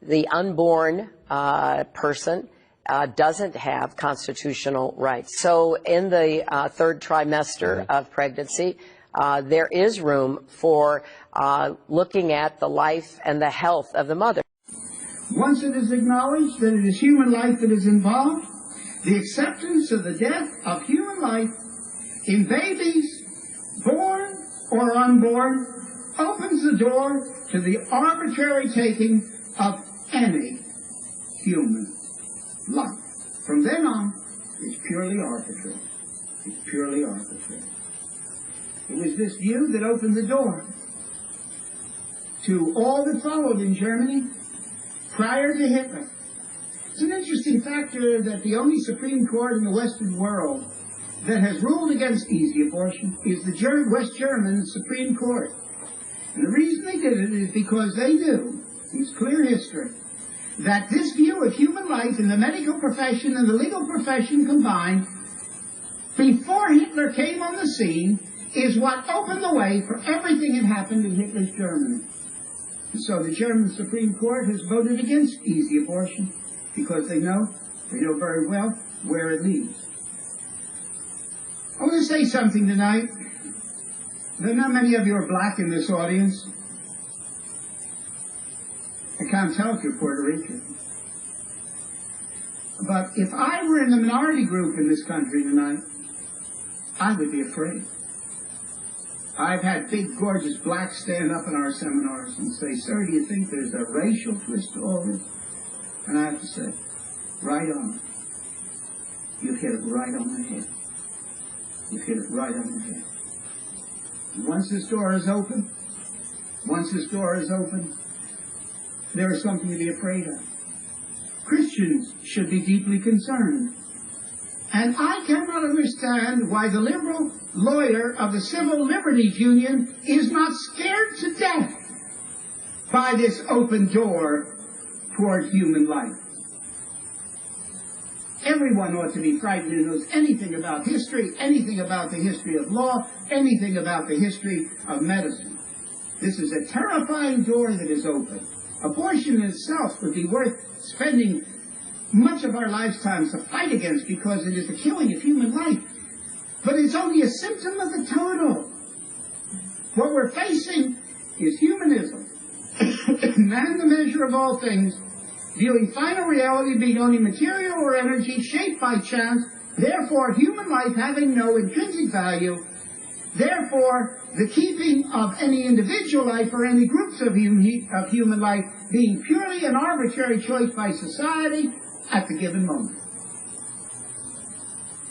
the unborn person doesn't have constitutional rights. So in the third trimester of pregnancy, there is room for looking at the life and the health of the mother. Once it is acknowledged that it is human life that is involved, the acceptance of the death of human life in babies, born or unborn, opens the door to the arbitrary taking of any human life. From then on, it's purely arbitrary. It's purely arbitrary. It was this view that opened the door to all that followed in Germany prior to Hitler. It's an interesting factor that the only Supreme Court in the Western world that has ruled against easy abortion is the West German Supreme Court. And the reason they did it is because they knew, it's clear history, that this view of human life in the medical profession and the legal profession combined, before Hitler came on the scene, is what opened the way for everything that happened in Hitler's Germany. And so the German Supreme Court has voted against easy abortion because they know very well where it leads. I want to say something tonight. There are not many of you are black in this audience. I can't tell if you're Puerto Rican. But if I were in the minority group in this country tonight, I would be afraid. I've had big, gorgeous blacks stand up in our seminars and say, "Sir, do you think there's a racial twist to all this?" And I have to say, right on. You've hit it right on the head. You've hit it right on the head. And once this door is open, there is something to be afraid of. Christians should be deeply concerned. And I cannot understand why the liberal lawyer of the Civil Liberties Union is not scared to death by this open door toward human life. Everyone ought to be frightened who knows anything about history, anything about the history of law, anything about the history of medicine. This is a terrifying door that is open. Abortion in itself would be worth spending much of our lifetimes to fight against because it is the killing of human life. But it's only a symptom of the total. What we're facing is humanism, man the measure of all things, viewing final reality being only material or energy shaped by chance, therefore human life having no intrinsic value, therefore the keeping of any individual life or any groups of human life being purely an arbitrary choice by society at the given moment.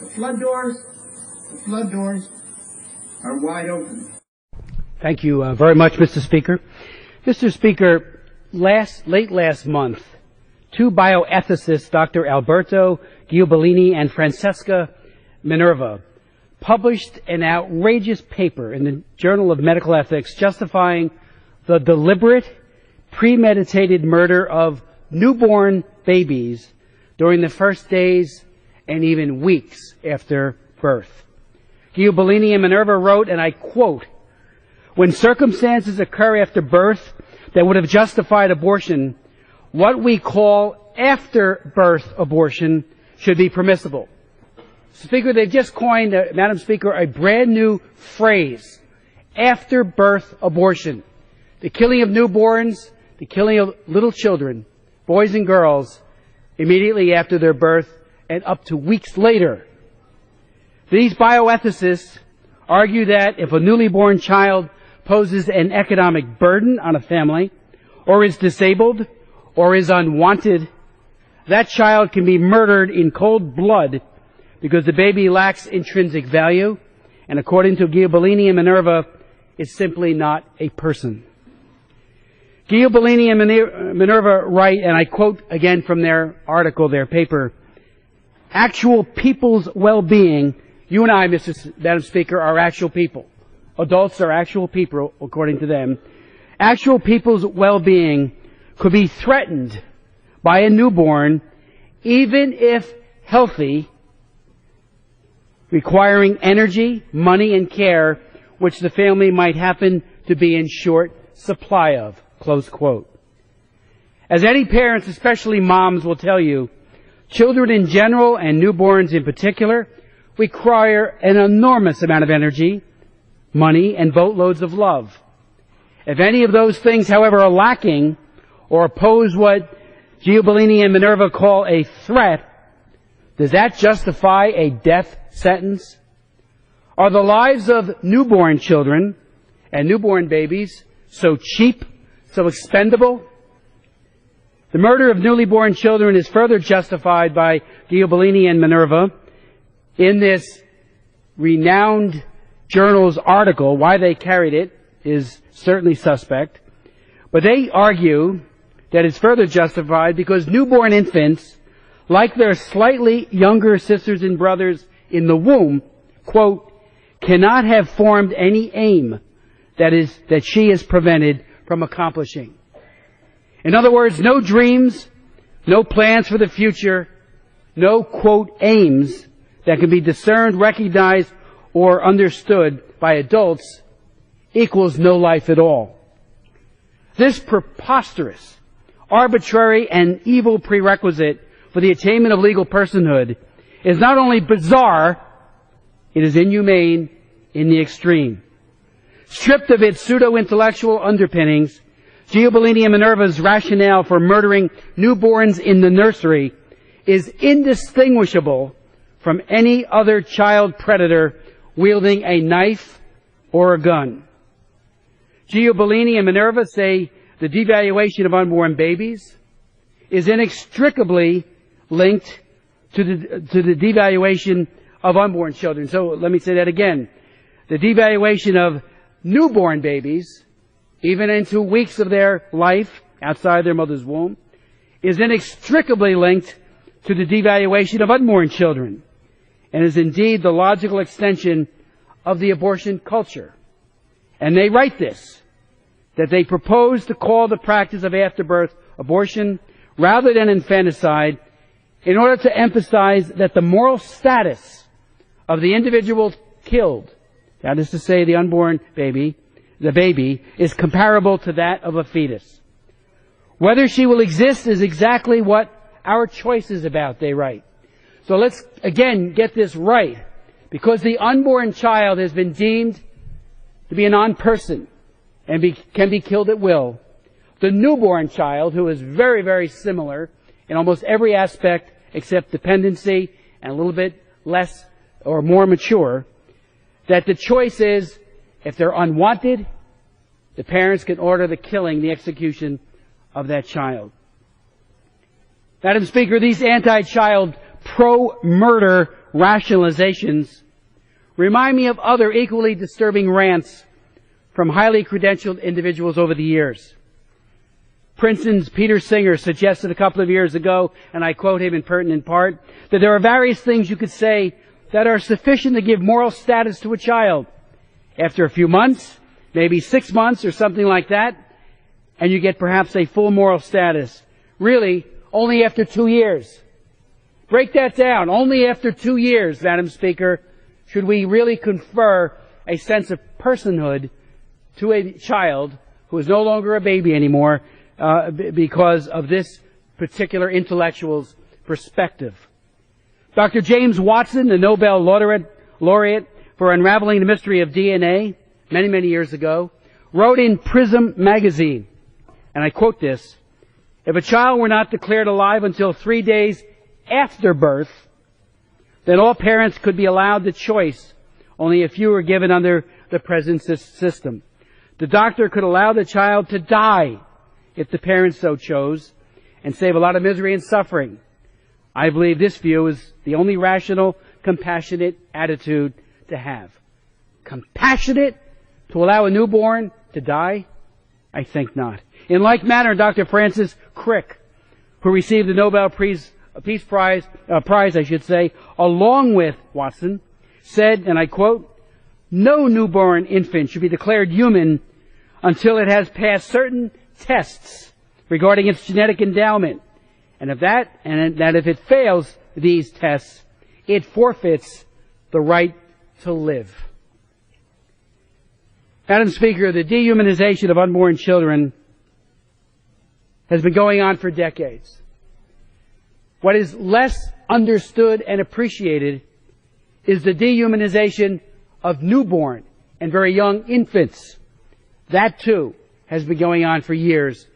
The flood doors are wide open. Thank you very much, Mr. Speaker. Mr. Speaker, late last month, two bioethicists, Dr. Alberto Giubilini and Francesca Minerva, published an outrageous paper in the Journal of Medical Ethics justifying the deliberate, premeditated murder of newborn babies during the first days and even weeks after birth. Giubilini and Minerva wrote, and I quote, "When circumstances occur after birth that would have justified abortion, what we call after-birth abortion should be permissible." Speaker, they've just coined, Madam Speaker, a brand new phrase, after-birth abortion. The killing of newborns, the killing of little children, boys and girls, immediately after their birth and up to weeks later. These bioethicists argue that if a newly born child poses an economic burden on a family, or is disabled, or is unwanted, that child can be murdered in cold blood because the baby lacks intrinsic value, and according to Giubilini and Minerva, is simply not a person. Giubilini and Minerva write, and I quote again from their article, their paper, "Actual people's well-being," you and I, Madam Speaker, are actual people. Adults are actual people, according to them. "Actual people's well-being could be threatened by a newborn, even if healthy, requiring energy, money, and care, which the family might happen to be in short supply of," close quote. As any parents, especially moms, will tell you, children in general and newborns in particular require an enormous amount of energy, money, and boatloads of love. If any of those things, however, are lacking or pose what Gio Bellini and Minerva call a threat, does that justify a death sentence? Are the lives of newborn children and newborn babies so cheap, so expendable? The murder of newly born children is further justified by Gio Bellini and Minerva in this renowned journal's article. Why they carried it is certainly suspect. But they argue that it's further justified because newborn infants, like their slightly younger sisters and brothers in the womb, quote, cannot have formed any aim that she is prevented from accomplishing. In other words, no dreams, no plans for the future, no, quote, aims that can be discerned, recognized, or understood by adults equals no life at all. This preposterous, arbitrary, and evil prerequisite for the attainment of legal personhood is not only bizarre, it is inhumane in the extreme. Stripped of its pseudo-intellectual underpinnings, Gio Bellini and Minerva's rationale for murdering newborns in the nursery is indistinguishable from any other child predator wielding a knife or a gun. Gio Bellini and Minerva say the devaluation of unborn babies is inextricably linked to the devaluation of unborn children. So let me say that again. The devaluation of newborn babies, even into weeks of their life outside their mother's womb, is inextricably linked to the devaluation of unborn children, and is indeed the logical extension of the abortion culture. And they write this, that they propose to call the practice of afterbirth abortion rather than infanticide in order to emphasize that the moral status of the individual killed, that is to say the unborn baby, the baby, is comparable to that of a fetus. Whether she will exist is exactly what our choice is about, they write. So let's again get this right. Because the unborn child has been deemed to be a non-person and can be killed at will, the newborn child, who is very, very similar in almost every aspect except dependency and a little bit less or more mature, that the choice is, if they're unwanted, the parents can order the killing, the execution of that child. Madam Speaker, these anti-child, pro-murder rationalizations remind me of other equally disturbing rants from highly credentialed individuals over the years. Princeton's Peter Singer suggested a couple of years ago, and I quote him in pertinent part, that there are various things you could say that are sufficient to give moral status to a child. After a few months, maybe 6 months or something like that, and you get perhaps a full moral status. Really, only after 2 years. Break that down. Only after 2 years, Madam Speaker, should we really confer a sense of personhood to a child who is no longer a baby anymore because of this particular intellectual's perspective. Dr. James Watson, the Nobel laureate for unraveling the mystery of DNA many, many years ago, wrote in Prism magazine, and I quote this, "If a child were not declared alive until 3 days after birth, then all parents could be allowed the choice. Only a few were given under the present system. The doctor could allow the child to die if the parents so chose and save a lot of misery and suffering. I believe this view is the only rational, compassionate attitude to have." Compassionate to allow a newborn to die? I think not. In like manner, Dr. Francis Crick, who received the Nobel Peace Prize, along with Watson, said, and I quote, "No newborn infant should be declared human until it has passed certain tests regarding its genetic endowment, and if it fails these tests, it forfeits the right to live." Madam Speaker, the dehumanization of unborn children has been going on for decades. What is less understood and appreciated is the dehumanization of newborn and very young infants. That too has been going on for years,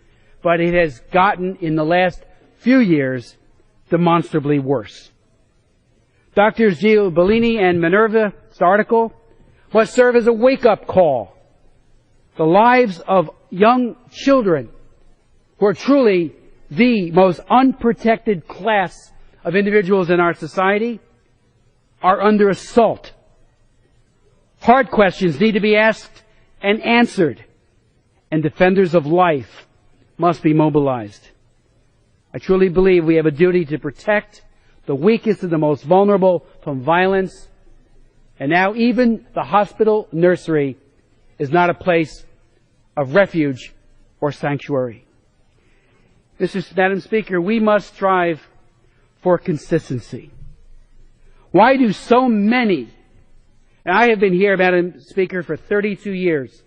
but it has gotten, in the last few years, demonstrably worse. Drs. Gio Bellini and Minerva's article must serve as a wake-up call. The lives of young children, who are truly the most unprotected class of individuals in our society, are under assault. Hard questions need to be asked and answered, and defenders of life must be mobilized. I truly believe we have a duty to protect the weakest and the most vulnerable from violence, and now even the hospital nursery is not a place of refuge or sanctuary. Madam Speaker, we must strive for consistency. Why do so many, and I have been here, Madam Speaker, for 32 years,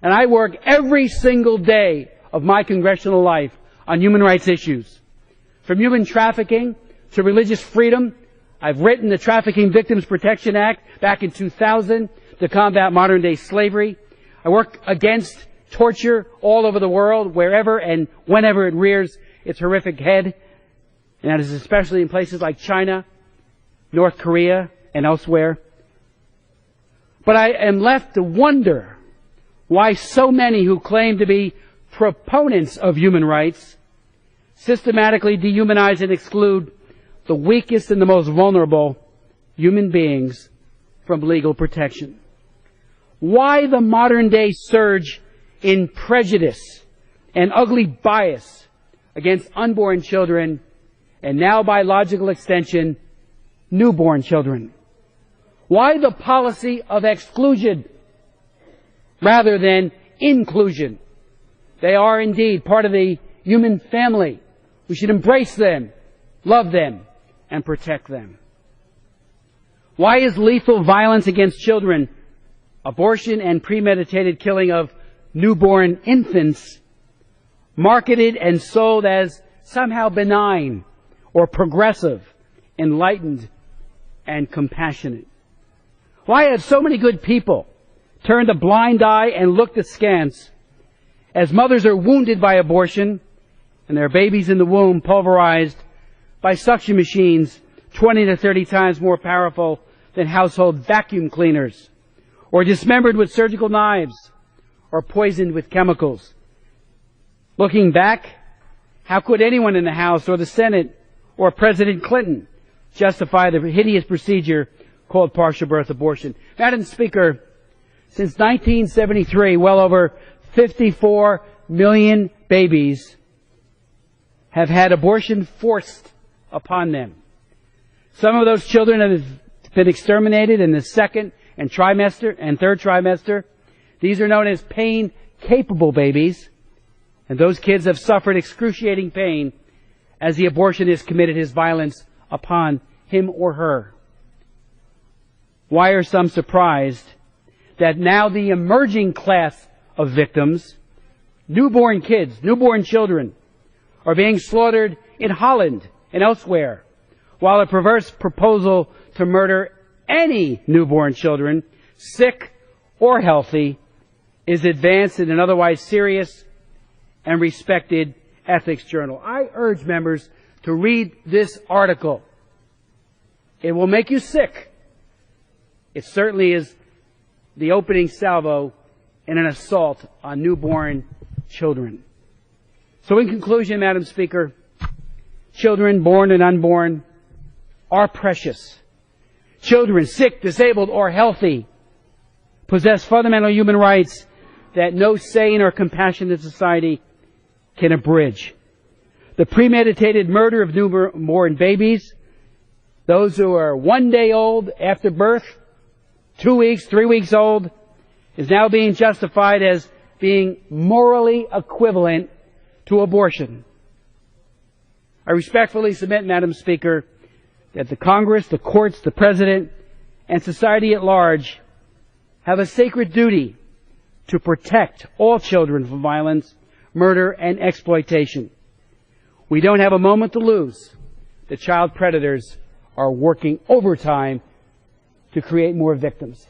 and I work every single day of my congressional life on human rights issues. From human trafficking to religious freedom, I've written the Trafficking Victims Protection Act back in 2000 to combat modern-day slavery. I work against torture all over the world, wherever and whenever it rears its horrific head, and that is especially in places like China, North Korea, and elsewhere. But I am left to wonder why so many who claim to be proponents of human rights systematically dehumanize and exclude the weakest and the most vulnerable human beings from legal protection. Why the modern-day surge in prejudice and ugly bias against unborn children, and now by logical extension, newborn children? Why the policy of exclusion rather than inclusion? They are indeed part of the human family. We should embrace them, love them, and protect them. Why is lethal violence against children, abortion and premeditated killing of newborn infants, marketed and sold as somehow benign or progressive, enlightened, and compassionate? Why have so many good people turned a blind eye and looked askance as mothers are wounded by abortion and their babies in the womb pulverized by suction machines 20 to 30 times more powerful than household vacuum cleaners, or dismembered with surgical knives, or poisoned with chemicals? Looking back, how could anyone in the House or the Senate or President Clinton justify the hideous procedure called partial birth abortion? Madam Speaker, since 1973, well over 54 million babies have had abortion forced upon them. Some of those children have been exterminated in the second and third trimester. These are known as pain-capable babies, and those kids have suffered excruciating pain as the abortionist committed his violence upon him or her. Why are some surprised that now the emerging class of victims, newborn kids, newborn children, are being slaughtered in Holland and elsewhere, while a perverse proposal to murder any newborn children, sick or healthy, is advanced in an otherwise serious and respected ethics journal? I urge members to read this article. It will make you sick. It certainly is the opening salvo in an assault on newborn children. So in conclusion, Madam Speaker, children born and unborn are precious. Children, sick, disabled, or healthy, possess fundamental human rights that no sane or compassionate society can abridge. The premeditated murder of newborn babies, those who are 1 day old after birth, 2 weeks, 3 weeks old, is now being justified as being morally equivalent to abortion. I respectfully submit, Madam Speaker, that the Congress, the courts, the President, and society at large have a sacred duty to protect all children from violence, murder, and exploitation. We don't have a moment to lose. The child predators are working overtime to create more victims.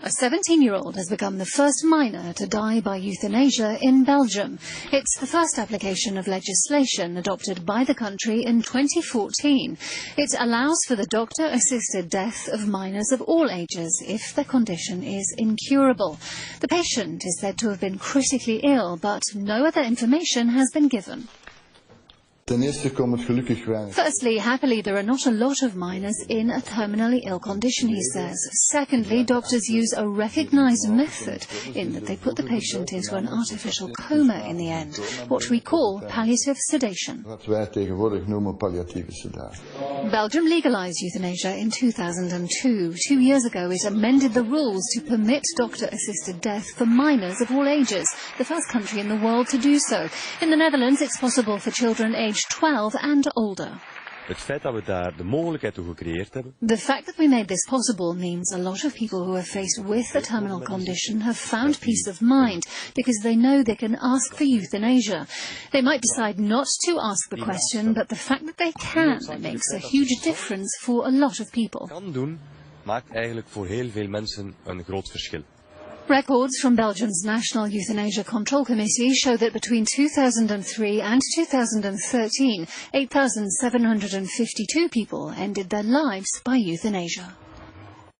A 17-year-old has become the first minor to die by euthanasia in Belgium. It's the first application of legislation adopted by the country in 2014. It allows for the doctor-assisted death of minors of all ages if their condition is incurable. The patient is said to have been critically ill, but no other information has been given. Firstly, happily, there are not a lot of minors in a terminally ill condition, he says. Secondly, doctors use a recognized method in that they put the patient into an artificial coma in the end, what we call palliative sedation. Belgium legalized euthanasia in 2002. 2 years ago, it amended the rules to permit doctor-assisted death for minors of all ages, the first country in the world to do so. In the Netherlands, it's possible for children aged 12 and older. The fact that we made this possible means a lot of people who are faced with a terminal condition have found peace of mind because they know they can ask for euthanasia. They might decide not to ask the question, but the fact that they can makes a huge difference for a lot of people. Records from Belgium's National Euthanasia Control Committee show that between 2003 and 2013, 8,752 people ended their lives by euthanasia.